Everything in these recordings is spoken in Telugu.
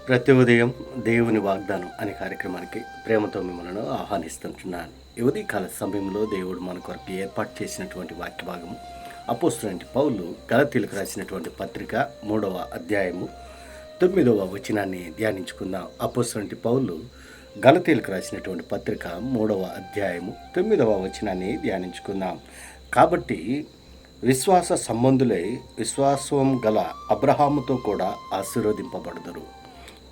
ప్రతి ఉదయం దేవుని వాగ్దానం అనే కార్యక్రమానికి ప్రేమతో మిమ్మల్ని ఆహ్వానిస్తుంటున్నాను. ఈ ఉదయకాల సమయంలో దేవుడు మన కొరకు ఏర్పాటు చేసినటువంటి వాక్య భాగము అపోస్తలుడైన పౌలు గలతీయులకు రాసినటువంటి పత్రిక 3వ అధ్యాయము 9వ వచనాన్ని ధ్యానించుకుందాం. అపోస్తలుడైన పౌలు గలతీయులకు రాసినటువంటి పత్రిక 3వ అధ్యాయము 9వ వచనాన్ని ధ్యానించుకుందాం. కాబట్టి విశ్వాస సంబంధులై విశ్వాసం గల అబ్రహాముతో కూడా ఆశీర్వదింపబడదురు.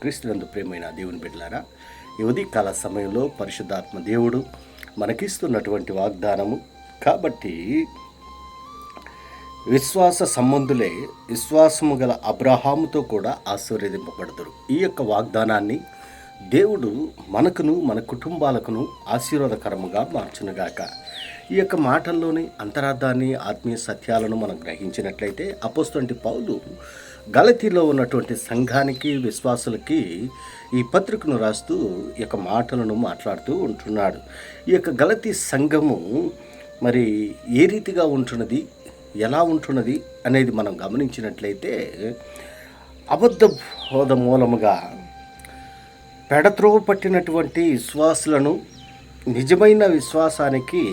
క్రీస్తునందు ప్రియమైన దేవుని బిడ్డలారా, ఈ ఉదయకాల సమయంలో పరిశుద్ధాత్మ దేవుడు మనకిస్తున్నటువంటి వాగ్దానము. కాబట్టి విశ్వాస సంబంధులే విశ్వాసము గల అబ్రహాముతో కూడా ఆశీర్వదింపబడదురు. ఈ యొక్క వాగ్దానాన్ని దేవుడు మనకును మన కుటుంబాలకును ఆశీర్వాదకరముగా మార్చునుగాక. ఈ యొక్క మాటల్లోని అంతరార్థాన్ని ఆత్మీయ సత్యాలను మనం గ్రహించినట్లయితే అపోస్తలుడైన పౌలు గలతీలో ఉన్నటువంటి సంఘానికి విశ్వాసులకి ఈ పత్రికను రాస్తూ ఈ యొక్క మాటలను మాట్లాడుతూ ఉంటున్నాడు. ఈ యొక్క గలతీ సంఘము మరి ఏ రీతిగా ఉంటున్నది, ఎలా ఉంటున్నది అనేది మనం గమనించినట్లయితే అబద్ధ బోధ మూలముగా పెడత్రోవ పట్టినటువంటి విశ్వాసులను నిజమైన విశ్వాసానికి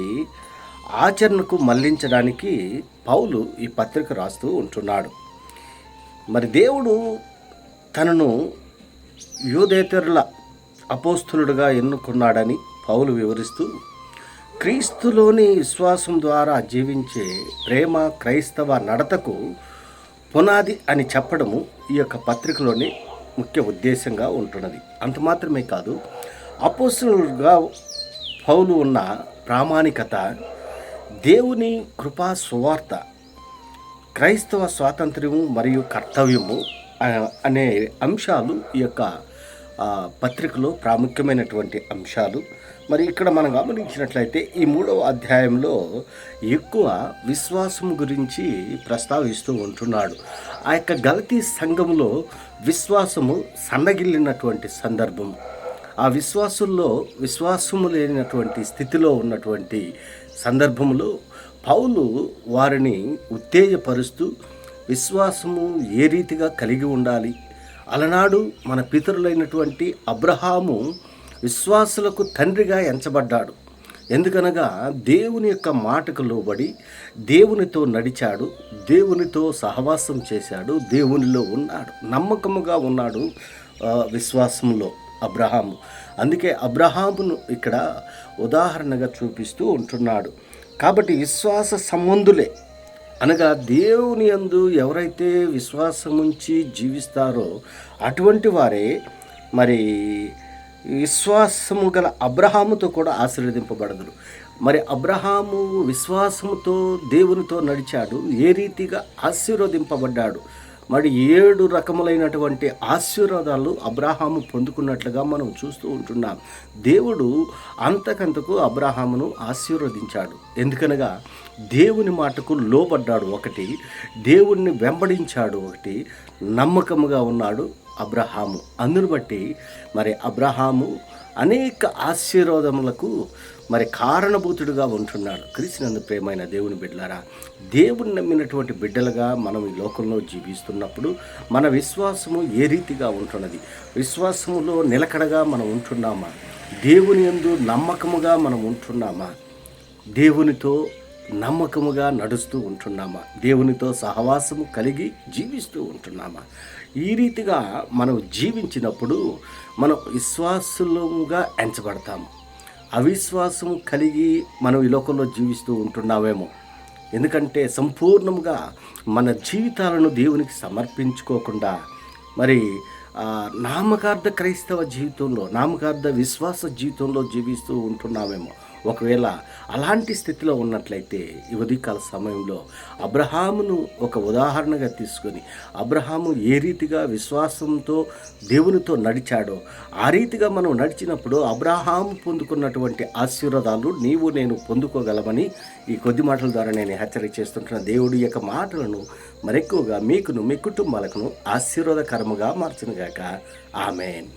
ఆచరణకు మళ్లించడానికి పౌలు ఈ పత్రిక రాస్తూ ఉంటున్నాడు. మరి దేవుడు తనను యూదేతరుల అపోస్తలుడుగా ఎన్నుకున్నాడని పౌలు వివరిస్తూ క్రీస్తులోని విశ్వాసం ద్వారా జీవించే ప్రేమ క్రైస్తవ నడతకు పునాది అని చెప్పడము ఈ యొక్క పత్రికలోని ముఖ్య ఉద్దేశంగా ఉంటున్నది. అంత మాత్రమే కాదు, అపోస్తలుడుగా పౌలు ఉన్న ప్రామాణికత, దేవుని కృపా సువార్త, క్రైస్తవ స్వాతంత్ర్యము మరియు కర్తవ్యము అనే అంశాలు ఈ యొక్క పత్రికలో ప్రాముఖ్యమైనటువంటి అంశాలు. మరి ఇక్కడ మనం గమనించినట్లయితే ఈ 3వ అధ్యాయంలో ఎక్కువ విశ్వాసం గురించి ప్రస్తావిస్తూ ఉంటున్నాడు. ఆ యొక్క గలతీ సంఘములో విశ్వాసము సన్నగిల్లినటువంటి సందర్భం, ఆ విశ్వాసుల్లో విశ్వాసము లేనటువంటి స్థితిలో ఉన్నటువంటి సందర్భంలో పౌలు వారిని ఉత్తేజపరుస్తూ విశ్వాసము ఏ రీతిగా కలిగి ఉండాలి, అలనాడు మన పితరులైనటువంటి అబ్రహాము విశ్వాసులకు తండ్రిగా ఎంచబడ్డాడు. ఎందుకనగా దేవుని యొక్క మాటకు లోబడి దేవునితో నడిచాడు, దేవునితో సహవాసం చేశాడు, దేవునిలో ఉన్నాడు, నమ్మకముగా ఉన్నాడు విశ్వాసంలో అబ్రహాము. అందుకే అబ్రహామును ఇక్కడ ఉదాహరణగా చూపిస్తూ ఉంటున్నాడు. కాబట్టి విశ్వాస సంబంధులే అనగా దేవుని యందు ఎవరైతే విశ్వాసముంచి జీవిస్తారో అటువంటి వారే మరి విశ్వాసము గల అబ్రహాముతో కూడా ఆశీర్వదింపబడదురు. మరి అబ్రహాము విశ్వాసముతో దేవునితో నడిచాడు, ఏ రీతిగా ఆశీర్వదింపబడ్డాడు. మరి 7 రకములైనటువంటి ఆశీర్వాదాలు అబ్రహాము పొందుకున్నట్లుగా మనం చూస్తూ ఉంటున్నాం. దేవుడు అంతకంతకు అబ్రహామును ఆశీర్వదించాడు. ఎందుకనగా దేవుని మాటకు లోబడ్డాడు ఒకటి, దేవుణ్ణి వెంబడించాడు ఒకటి, నమ్మకముగా ఉన్నాడు అబ్రహాము. అందును బట్టి మరి అబ్రహాము అనేక ఆశీర్వాదములకు మరి కారణభూతుడుగా ఉంటున్నాడు. క్రీస్తునందు ప్రియమైన దేవుని బిడ్డలారా, దేవుని నమ్మినటువంటి బిడ్డలుగా మనం ఈ లోకంలో జీవిస్తున్నప్పుడు మన విశ్వాసము ఏ రీతిగా ఉంటున్నది, విశ్వాసములో నిలకడగా మనం ఉంటున్నామా, దేవుని యందు నమ్మకముగా మనం ఉంటున్నామా, దేవునితో నమ్మకముగా నడుస్తూ ఉంటున్నామా, దేవునితో సహవాసము కలిగి జీవిస్తూ ఉంటున్నామా. ఈ రీతిగా మనం జీవించినప్పుడు మనం విశ్వాసులుగా ఎంచబడతాము. అవిశ్వాసం కలిగి మనం ఈ లోకంలో జీవిస్తూ ఉంటున్నామేమో. ఎందుకంటే సంపూర్ణంగా మన జీవితాలను దేవునికి సమర్పించుకోకుండా మరి నామకార్థ క్రైస్తవ జీవితంలో, నామకార్థ విశ్వాస జీవితంలో జీవిస్తూ ఉంటున్నామేమో. ఒకవేళ అలాంటి స్థితిలో ఉన్నట్లయితే ఈ ఉదయకాల సమయంలో అబ్రహామును ఒక ఉదాహరణగా తీసుకొని అబ్రహాము ఏ రీతిగా విశ్వాసంతో దేవునితో నడిచాడో ఆ రీతిగా మనం నడిచినప్పుడు అబ్రహాము పొందుకున్నటువంటి ఆశీర్వాదాలు నీవు నేను పొందుకోగలమని ఈ కొద్ది మాటల ద్వారా నేను హెచ్చరిక చేస్తుంటున్న దేవుడి యొక్క మాటలను మరెక్కువగా మీకును మీ కుటుంబాలకును ఆశీర్వాదకరముగా మార్చునుగాక. ఆమేన్.